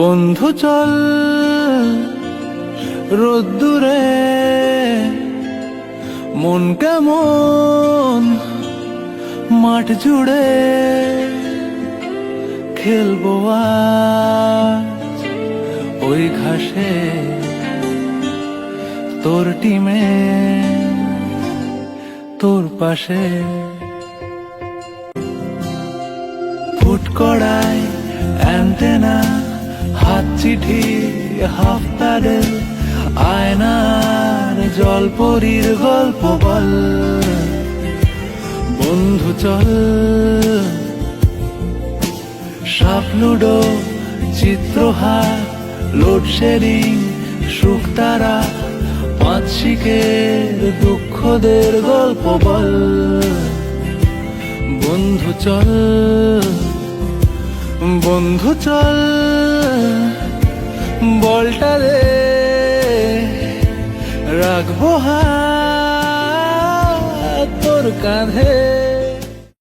বন্ধু চল রোদ্দুরে, মন কেমন মাঠ জুড়ে, খেলবো আজ ওই ঘাসে তোর টিমে তোর পাশে। ফুট কড়াই অ্যান্টেনা, হাত চিঠি হাফ প্যাডেল, আয়নার জলপরীর গল্প বল। বন্ধু চল সাপ লুডো, চিত্রহার, লোডশেডিং, সুখ তারা, পাঁচ শিখের দুঃখদের গল্প বল। বন্ধু চল, বন্ধু চল, বলটা দে, রাখবো হাত তোর কাঁধে।